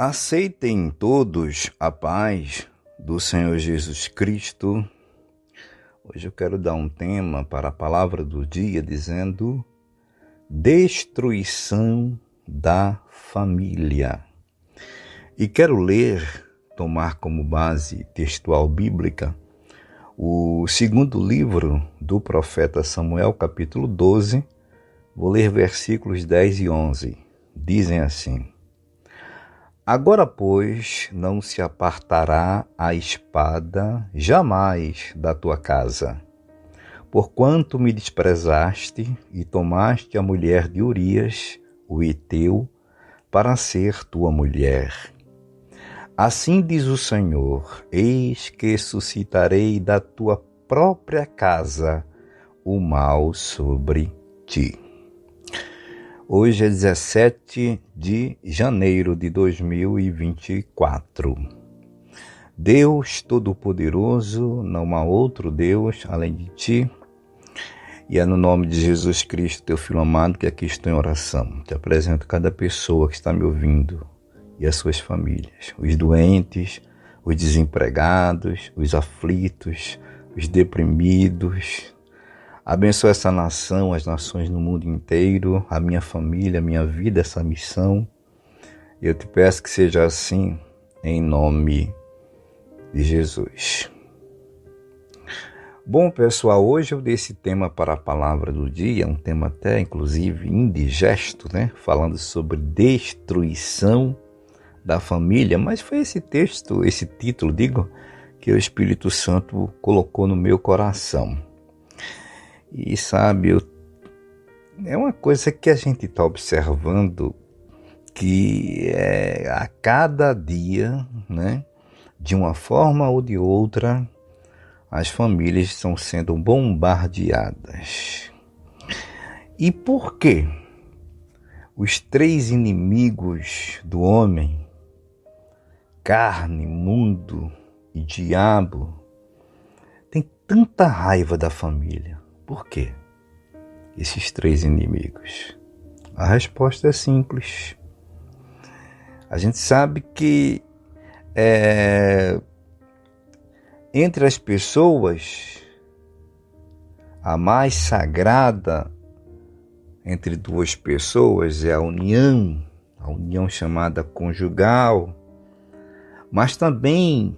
Aceitem todos a paz do Senhor Jesus Cristo. Hoje eu quero dar um tema para a palavra do dia dizendo destruição da família. E quero tomar como base textual bíblica o segundo livro do profeta Samuel, capítulo 12. Vou ler versículos 10 e 11. Dizem assim: Agora, pois, não se apartará a espada jamais da tua casa, porquanto me desprezaste e tomaste a mulher de Urias, o heteu, para ser tua mulher. Assim diz o Senhor: eis que suscitarei da tua própria casa o mal sobre ti. Hoje é 17 de janeiro de 2024. Deus Todo-Poderoso, não há outro Deus além de ti. E é no nome de Jesus Cristo, teu Filho amado, que aqui estou em oração. Te apresento cada pessoa que está me ouvindo e as suas famílias. Os doentes, os desempregados, os aflitos, os deprimidos. Abençoa essa nação, as nações no mundo inteiro, a minha família, a minha vida, essa missão. Eu te peço que seja assim, em nome de Jesus. Bom, pessoal, hoje eu dei esse tema para a palavra do dia, um tema até, inclusive, indigesto, né? Falando sobre destruição da família, mas foi esse título, que o Espírito Santo colocou no meu coração. E sabe, é uma coisa que a gente está observando que a cada dia, né, de uma forma ou de outra, as famílias estão sendo bombardeadas. E por quê? Os três inimigos do homem, carne, mundo e diabo, têm tanta raiva da família. Por quê? Esses três inimigos. A resposta é simples. A gente sabe que entre as pessoas, a mais sagrada entre duas pessoas é a união chamada conjugal, mas também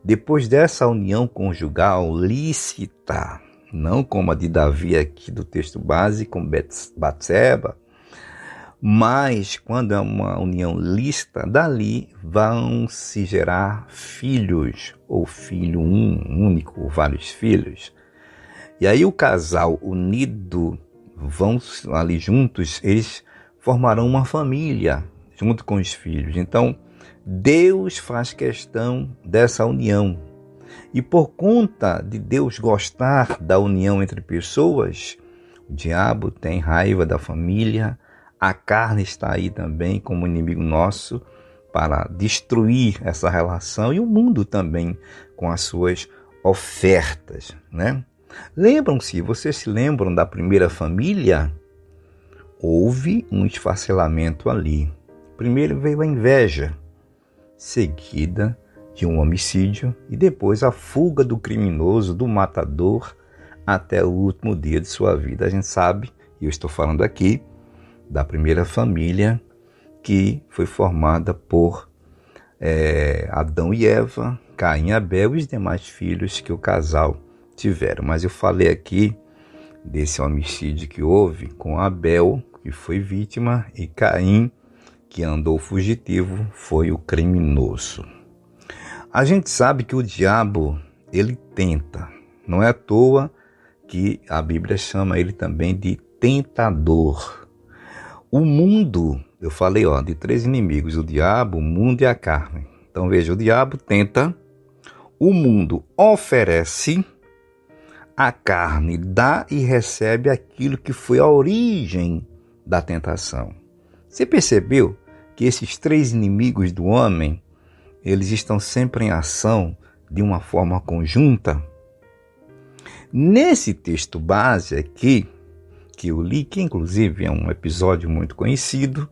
depois dessa união conjugal lícita, não como a de Davi aqui do texto base com Batseba, mas quando é uma união lícita, dali vão se gerar filhos, ou filho único, ou vários filhos. E aí o casal unido, vão ali juntos, eles formarão uma família, junto com os filhos. Então, Deus faz questão dessa união. E por conta de Deus gostar da união entre pessoas, o diabo tem raiva da família, a carne está aí também como inimigo nosso para destruir essa relação e o mundo também com as suas ofertas, né? Vocês se lembram da primeira família? Houve um esfacelamento ali. Primeiro veio a inveja, seguida de um homicídio e depois a fuga do criminoso, do matador, até o último dia de sua vida. A gente sabe, e eu estou falando aqui, da primeira família que foi formada por Adão e Eva, Caim e Abel e os demais filhos que o casal tiveram. Mas eu falei aqui desse homicídio que houve com Abel, que foi vítima, e Caim, que andou fugitivo, foi o criminoso. A gente sabe que o diabo, ele tenta. Não é à toa que a Bíblia chama ele também de tentador. O mundo, eu falei de três inimigos, o diabo, o mundo e a carne. Então veja, o diabo tenta, o mundo oferece, a carne dá e recebe aquilo que foi a origem da tentação. Você percebeu que esses três inimigos do homem, eles estão sempre em ação de uma forma conjunta? Nesse texto base aqui, que eu li, que inclusive é um episódio muito conhecido,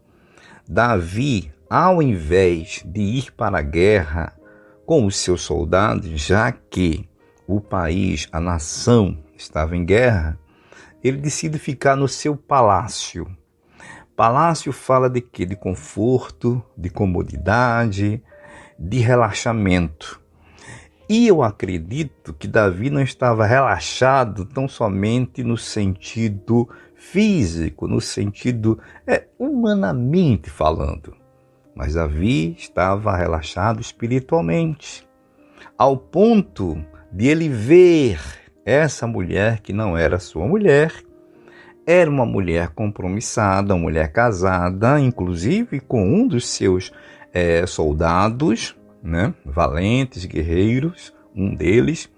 Davi, ao invés de ir para a guerra com os seus soldados, já que o país, a nação, estava em guerra, ele decide ficar no seu palácio. Palácio fala de quê? De conforto, de comodidade, de relaxamento. E eu acredito que Davi não estava relaxado tão somente no sentido físico, no sentido humanamente falando. Mas Davi estava relaxado espiritualmente, ao ponto de ele ver essa mulher que não era sua mulher, era uma mulher compromissada, uma mulher casada, inclusive com um dos seus soldados, né, valentes, guerreiros, um deles.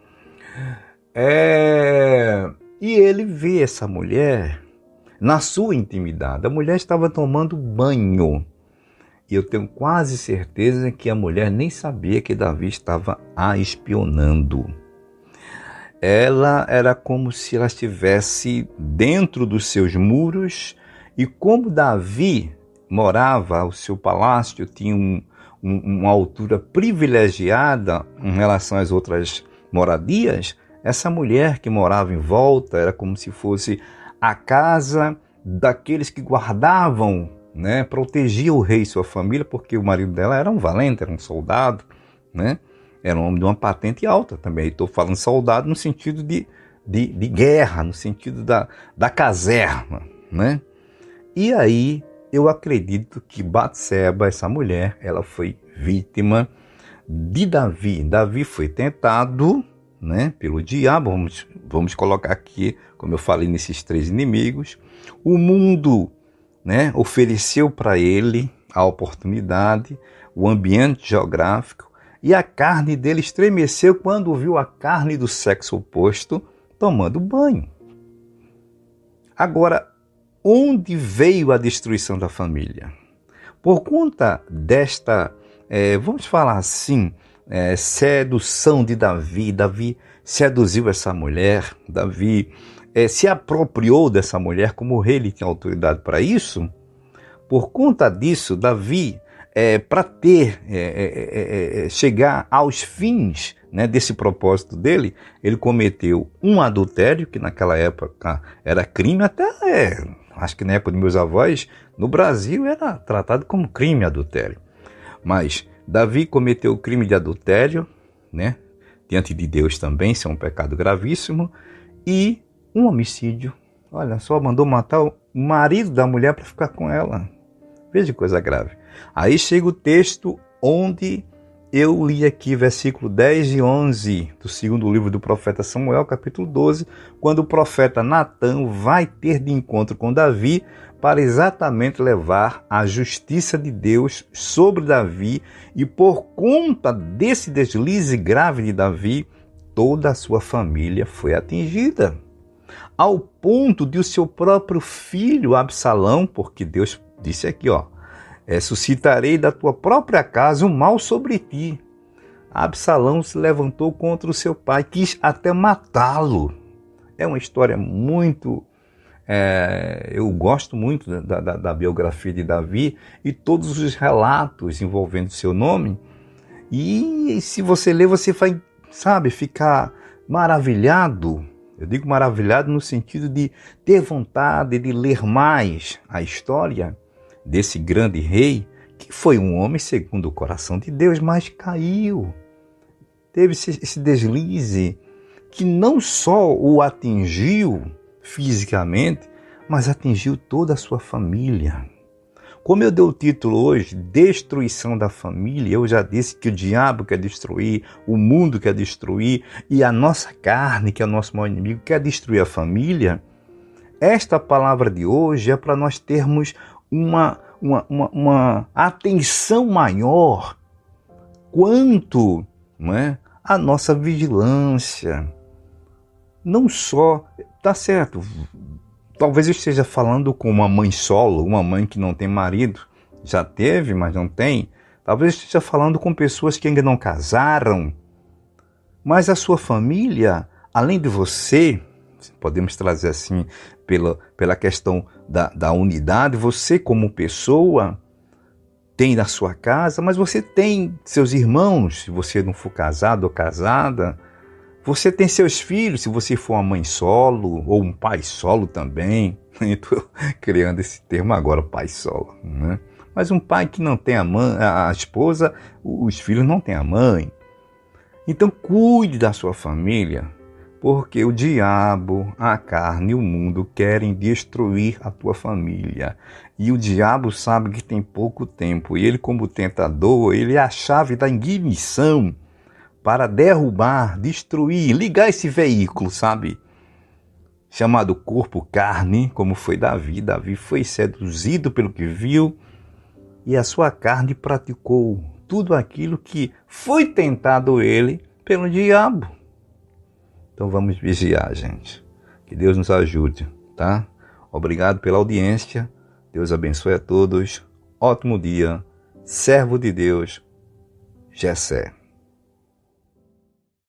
E ele vê essa mulher na sua intimidade. A mulher estava tomando banho. E eu tenho quase certeza que a mulher nem sabia que Davi estava a espionando. Ela era como se ela estivesse dentro dos seus muros, e como Davi morava, o seu palácio tinha uma altura privilegiada em relação às outras moradias, essa mulher que morava em volta era como se fosse a casa daqueles que guardavam, né, protegia o rei e sua família, porque o marido dela era um valente, era um soldado, né? Era um homem de uma patente alta também. Estou falando soldado no sentido de guerra, no sentido da caserna, né? E aí eu acredito que Batseba, essa mulher, ela foi vítima de Davi. Davi foi tentado, né, pelo diabo. Vamos colocar aqui, como eu falei, nesses 3 inimigos. O mundo, né, ofereceu para ele a oportunidade, o ambiente geográfico, e a carne dele estremeceu quando viu a carne do sexo oposto tomando banho. Agora, onde veio a destruição da família? Por conta desta, vamos falar assim, sedução de Davi. Davi seduziu essa mulher, Davi se apropriou dessa mulher, como o rei ele tinha autoridade para isso. Por conta disso, Davi, para chegar aos fins, né, desse propósito dele, ele cometeu um adultério, que naquela época era crime, até acho que na época dos meus avós, no Brasil era tratado como crime adultério. Mas Davi cometeu o crime de adultério, né, diante de Deus também, isso é um pecado gravíssimo, e um homicídio. Olha só, mandou matar o marido da mulher para ficar com ela. Veja que coisa grave. Aí chega o texto onde eu li aqui, versículo 10 e 11 do segundo livro do profeta Samuel, capítulo 12, quando o profeta Natã vai ter de encontro com Davi para exatamente levar a justiça de Deus sobre Davi, e por conta desse deslize grave de Davi, toda a sua família foi atingida, ao ponto de o seu próprio filho Absalão, porque Deus disse aqui, suscitarei da tua própria casa o mal sobre ti. Absalão se levantou contra o seu pai, quis até matá-lo. É uma história muito... eu gosto muito da biografia de Davi e todos os relatos envolvendo seu nome. E se você ler, você vai, ficar maravilhado. Eu digo maravilhado no sentido de ter vontade de ler mais a história desse grande rei, que foi um homem segundo o coração de Deus, mas caiu. Teve esse deslize que não só o atingiu fisicamente, mas atingiu toda a sua família. Como eu dei o título hoje, Destruição da Família, eu já disse que o diabo quer destruir, o mundo quer destruir, e a nossa carne, que é o nosso maior inimigo, quer destruir a família. Esta palavra de hoje é para nós termos uma atenção maior quanto, a nossa vigilância. Não só, tá certo, talvez eu esteja falando com uma mãe solo, uma mãe que não tem marido, já teve, mas não tem. Talvez eu esteja falando com pessoas que ainda não casaram, mas a sua família, além de você, podemos trazer assim, pela questão da unidade, você como pessoa tem na sua casa, mas você tem seus irmãos, se você não for casado ou casada. Você tem seus filhos, se você for uma mãe solo ou um pai solo também. Estou criando esse termo agora, pai solo, né? Mas um pai que não tem a mãe, a esposa, os filhos não têm a mãe. Então cuide da sua família, porque o diabo, a carne e o mundo querem destruir a tua família. E o diabo sabe que tem pouco tempo. E ele, como tentador, ele é a chave da ignição para derrubar, destruir, ligar esse veículo, sabe? Chamado corpo carne, como foi Davi. Davi foi seduzido pelo que viu e a sua carne praticou tudo aquilo que foi tentado ele pelo diabo. Então vamos vigiar, gente. Que Deus nos ajude, tá? Obrigado pela audiência. Deus abençoe a todos. Ótimo dia. Servo de Deus, Jessé.